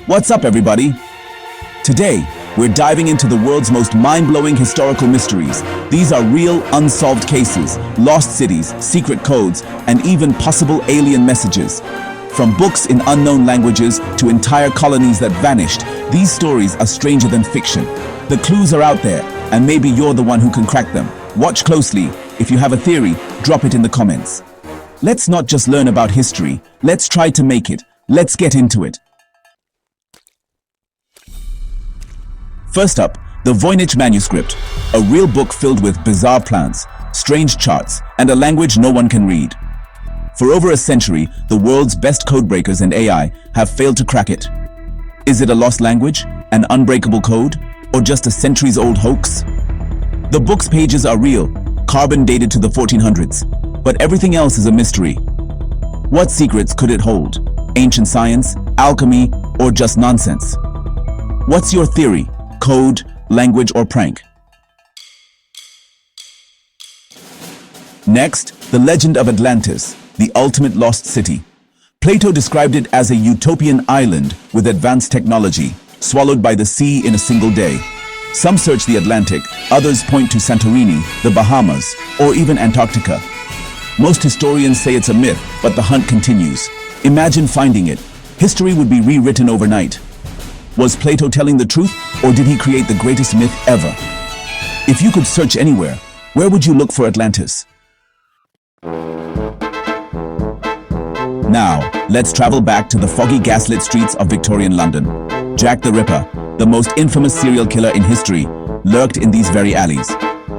What's up, everybody? Today, we're diving into the world's most mind-blowing historical mysteries. These are real, unsolved cases, lost cities, secret codes, and even possible alien messages. From books in unknown languages to entire colonies that vanished, these stories are stranger than fiction. The clues are out there, and maybe you're the one who can crack them. Watch closely. If you have a theory, drop it in the comments. Let's not just learn about history, let's try to make it. Let's get into it. First up, the Voynich manuscript, a real book filled with bizarre plans, strange charts, and a language no one can read. For over a century, the world's best codebreakers and AI have failed to crack it. Is it a lost language, an unbreakable code, or just a centuries-old hoax? The book's pages are real, carbon dated to the 1400s, but everything else is a mystery. What secrets could it hold? Ancient science, alchemy, or just nonsense? What's your theory? Code, language, or prank? Next, the legend of Atlantis, the ultimate lost city. Plato described it as a utopian island with advanced technology, swallowed by the sea in a single day. Some search the Atlantic, others point to Santorini, the Bahamas, or even Antarctica. Most historians say it's a myth, but the hunt continues. Imagine finding it. History would be rewritten overnight. Was Plato telling the truth, or did he create the greatest myth ever? If you could search anywhere, where would you look for Atlantis? Now, let's travel back to the foggy gaslit streets of Victorian London. Jack the Ripper, the most infamous serial killer in history, lurked in these very alleys.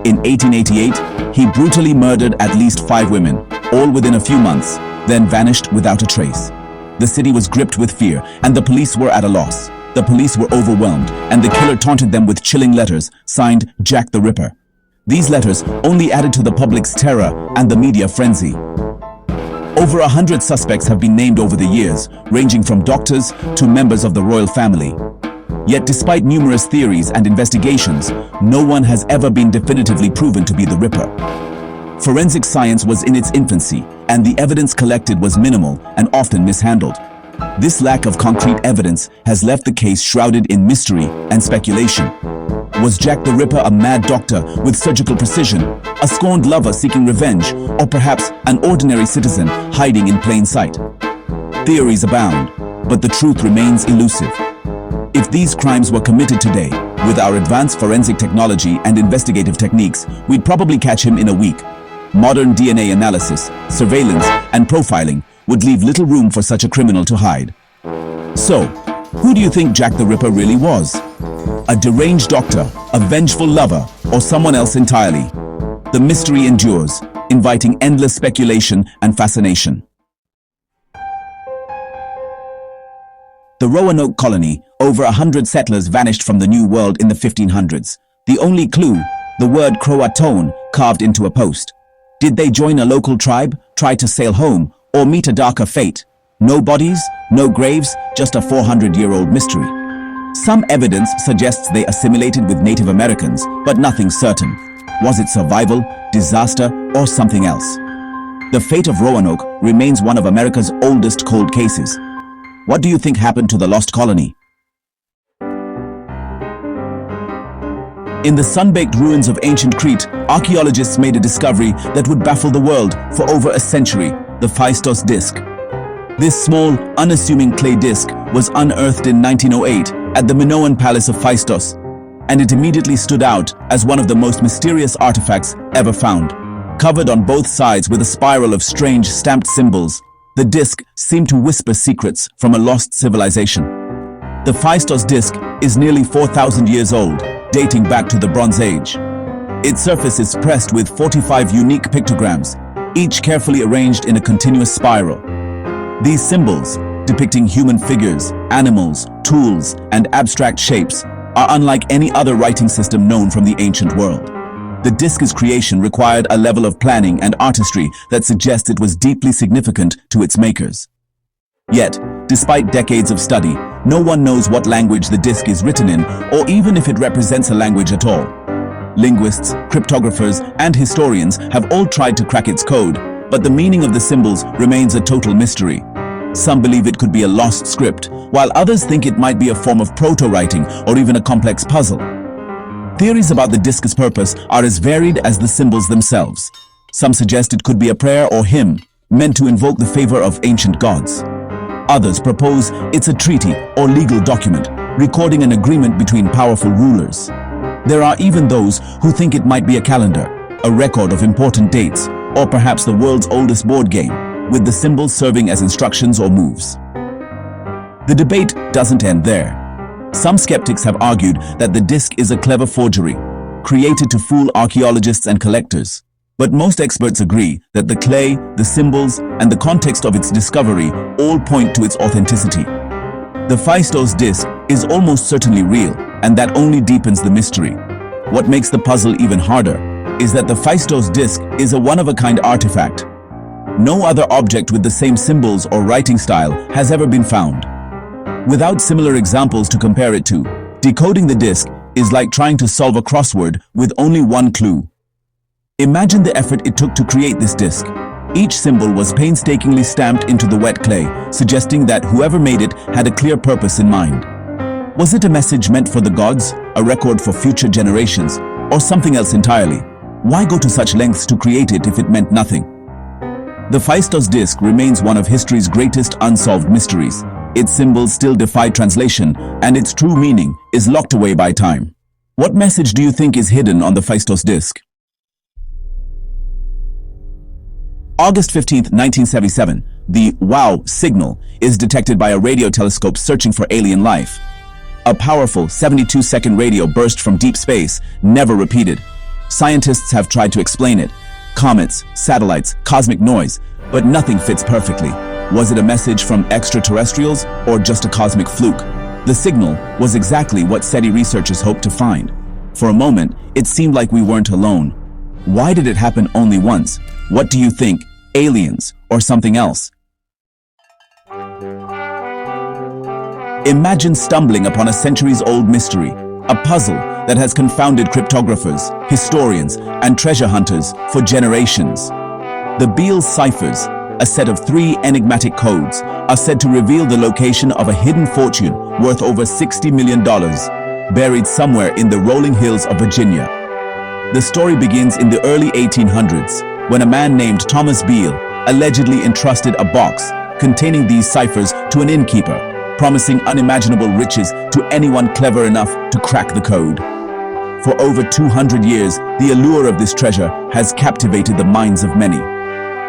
In 1888, he brutally murdered at least 5 women, all within a few months, then vanished without a trace. The city was gripped with fear, and the police were at a loss. The police were overwhelmed, and the killer taunted them with chilling letters signed Jack the Ripper. These letters only added to the public's terror and the media frenzy. Over 100 suspects have been named over the years, ranging from doctors to members of the royal family. Yet despite numerous theories and investigations, no one has ever been definitively proven to be the Ripper. Forensic science was in its infancy, and the evidence collected was minimal and often mishandled. This lack of concrete evidence has left the case shrouded in mystery and speculation. Was Jack the Ripper a mad doctor with surgical precision, a scorned lover seeking revenge, or perhaps an ordinary citizen hiding in plain sight? Theories abound, but the truth remains elusive. If these crimes were committed today, with our advanced forensic technology and investigative techniques, we'd probably catch him in a week. Modern DNA analysis, surveillance, and profiling would leave little room for such a criminal to hide. So, who do you think Jack the Ripper really was? A deranged doctor, a vengeful lover, or someone else entirely? The mystery endures, inviting endless speculation and fascination. The Roanoke colony, over 100 settlers vanished from the New World in the 1500s. The only clue, the word Croatoan carved into a post. Did they join a local tribe, try to sail home, or meet a darker fate? No bodies, no graves, just a 400-year-old mystery. Some evidence suggests they assimilated with Native Americans, but nothing certain. Was it survival, disaster, or something else? The fate of Roanoke remains one of America's oldest cold cases. What do you think happened to the lost colony? In the sun-baked ruins of ancient Crete, archaeologists made a discovery that would baffle the world for over a century: the Phaistos disc. This small, unassuming clay disc was unearthed in 1908 at the Minoan Palace of Phaistos, and it immediately stood out as one of the most mysterious artifacts ever found. Covered on both sides with a spiral of strange stamped symbols, the disc seemed to whisper secrets from a lost civilization. The Phaistos disc is nearly 4,000 years old, dating back to the Bronze Age. Its surface is pressed with 45 unique pictograms, each carefully arranged in a continuous spiral. These symbols, depicting human figures, animals, tools, and abstract shapes, are unlike any other writing system known from the ancient world. The disc's creation required a level of planning and artistry that suggests it was deeply significant to its makers. Yet, despite decades of study, no one knows what language the disc is written in, or even if it represents a language at all. Linguists, cryptographers, and historians have all tried to crack its code, but the meaning of the symbols remains a total mystery. Some believe it could be a lost script, while others think it might be a form of proto-writing or even a complex puzzle. Theories about the disc's purpose are as varied as the symbols themselves. Some suggest it could be a prayer or hymn meant to invoke the favor of ancient gods. Others propose it's a treaty or legal document, recording an agreement between powerful rulers. There are even those who think it might be a calendar, a record of important dates, or perhaps the world's oldest board game, with the symbols serving as instructions or moves. The debate doesn't end there. Some skeptics have argued that the disc is a clever forgery, created to fool archaeologists and collectors. But most experts agree that the clay, the symbols, and the context of its discovery all point to its authenticity. The Phaistos disc is almost certainly real, and that only deepens the mystery. What makes the puzzle even harder is that the Phaistos disc is a one-of-a-kind artifact. No other object with the same symbols or writing style has ever been found. Without similar examples to compare it to, decoding the disc is like trying to solve a crossword with only one clue. Imagine the effort it took to create this disc. Each symbol was painstakingly stamped into the wet clay, suggesting that whoever made it had a clear purpose in mind. Was it a message meant for the gods, a record for future generations, or something else entirely? Why go to such lengths to create it if it meant nothing? The Phaistos disc remains one of history's greatest unsolved mysteries. Its symbols still defy translation, and its true meaning is locked away by time. What message do you think is hidden on the Phaistos disc? August 15, 1977, the WOW signal is detected by a radio telescope searching for alien life. A powerful 72-second radio burst from deep space, never repeated. Scientists have tried to explain it. Comets, satellites, cosmic noise, but nothing fits perfectly. Was it a message from extraterrestrials or just a cosmic fluke? The signal was exactly what SETI researchers hoped to find. For a moment, it seemed like we weren't alone. Why did it happen only once? What do you think? Aliens or something else? Imagine stumbling upon a centuries-old mystery, a puzzle that has confounded cryptographers, historians, and treasure hunters for generations. The Beale ciphers, a set of 3 enigmatic codes, are said to reveal the location of a hidden fortune worth over $60 million, buried somewhere in the rolling hills of Virginia. The story begins in the early 1800s, when a man named Thomas Beale allegedly entrusted a box containing these ciphers to an innkeeper, promising unimaginable riches to anyone clever enough to crack the code. For over 200 years, the allure of this treasure has captivated the minds of many.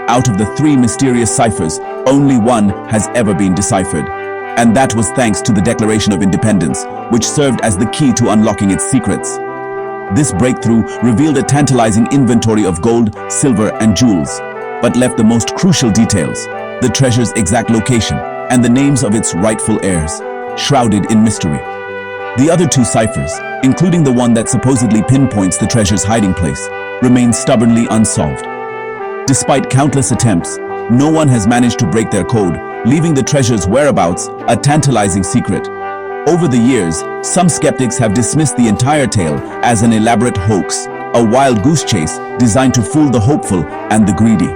Out of the 3 mysterious ciphers, only one has ever been deciphered, and that was thanks to the Declaration of Independence, which served as the key to unlocking its secrets. This breakthrough revealed a tantalizing inventory of gold, silver, and jewels, but left the most crucial details: the treasure's exact location and the names of its rightful heirs, shrouded in mystery. The other 2 ciphers, including the one that supposedly pinpoints the treasure's hiding place, remain stubbornly unsolved. Despite countless attempts, no one has managed to break their code, leaving the treasure's whereabouts a tantalizing secret. Over the years, some skeptics have dismissed the entire tale as an elaborate hoax, a wild goose chase designed to fool the hopeful and the greedy.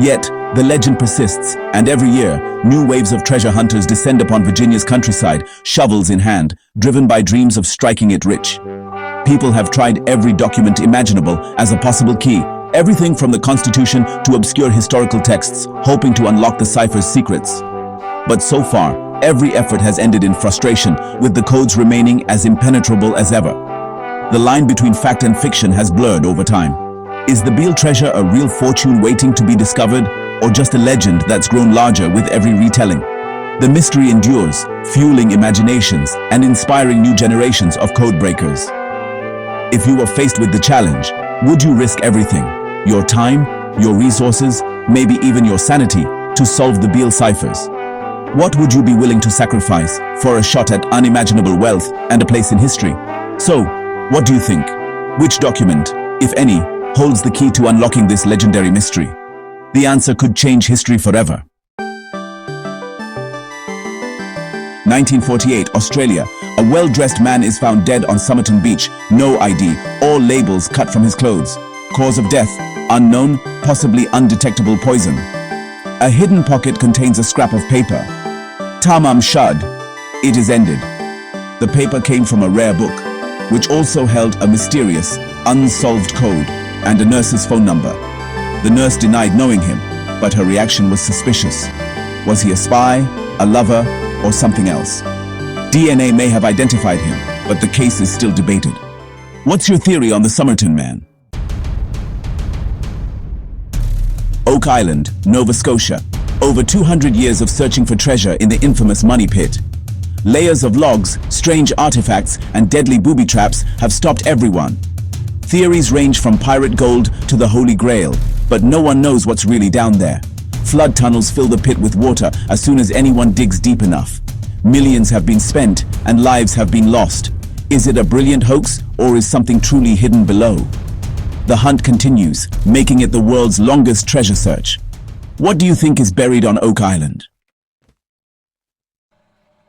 Yet, the legend persists, and every year, new waves of treasure hunters descend upon Virginia's countryside, shovels in hand, driven by dreams of striking it rich. People have tried every document imaginable as a possible key, everything from the Constitution to obscure historical texts, hoping to unlock the cipher's secrets. But so far, every effort has ended in frustration, with the codes remaining as impenetrable as ever. The line between fact and fiction has blurred over time. Is the Beale treasure a real fortune waiting to be discovered, or just a legend that's grown larger with every retelling? The mystery endures, fueling imaginations and inspiring new generations of code breakers. If you were faced with the challenge, would you risk everything? Your time, your resources, maybe even your sanity, to solve the Beale ciphers? What would you be willing to sacrifice for a shot at unimaginable wealth and a place in history? So, what do you think? Which document, if any, holds the key to unlocking this legendary mystery? The answer could change history forever. 1948, Australia. A well-dressed man is found dead on Somerton Beach. No ID, all labels cut from his clothes. Cause of death, unknown, possibly undetectable poison. A hidden pocket contains a scrap of paper. Tamam shud. It is ended. The paper came from a rare book, which also held a mysterious, unsolved code and a nurse's phone number. The nurse denied knowing him, but her reaction was suspicious. Was he a spy, a lover, or something else? DNA may have identified him, but the case is still debated. What's your theory on the Somerton Man? Oak Island, Nova Scotia. Over 200 years of searching for treasure in the infamous Money Pit. Layers of logs, strange artifacts, and deadly booby traps have stopped everyone. Theories range from pirate gold to the Holy Grail, but no one knows what's really down there. Flood tunnels fill the pit with water as soon as anyone digs deep enough. Millions have been spent and lives have been lost. Is it a brilliant hoax or is something truly hidden below? The hunt continues, making it the world's longest treasure search. What do you think is buried on Oak Island?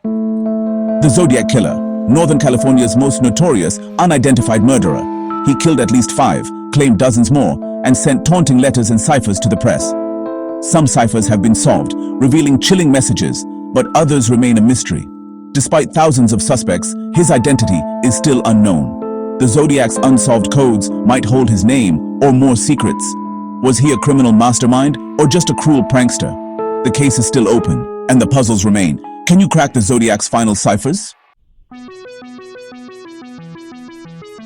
The Zodiac Killer, Northern California's most notorious, unidentified murderer. He killed at least 5, claimed dozens more, and sent taunting letters and ciphers to the press. Some ciphers have been solved, revealing chilling messages, but others remain a mystery. Despite thousands of suspects, his identity is still unknown. The Zodiac's unsolved codes might hold his name or more secrets. Was he a criminal mastermind or just a cruel prankster? The case is still open, and the puzzles remain. Can you crack the Zodiac's final ciphers?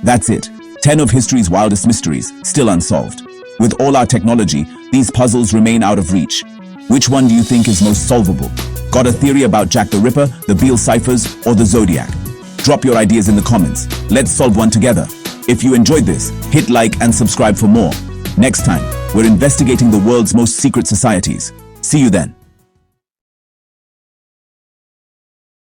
That's it. 10 of history's wildest mysteries, still unsolved. With all our technology, these puzzles remain out of reach. Which one do you think is most solvable? Got a theory about Jack the Ripper, the Beale ciphers, or the Zodiac? Drop your ideas in the comments. Let's solve one together. If you enjoyed this, hit like and subscribe for more. Next time, we're investigating the world's most secret societies. See you then.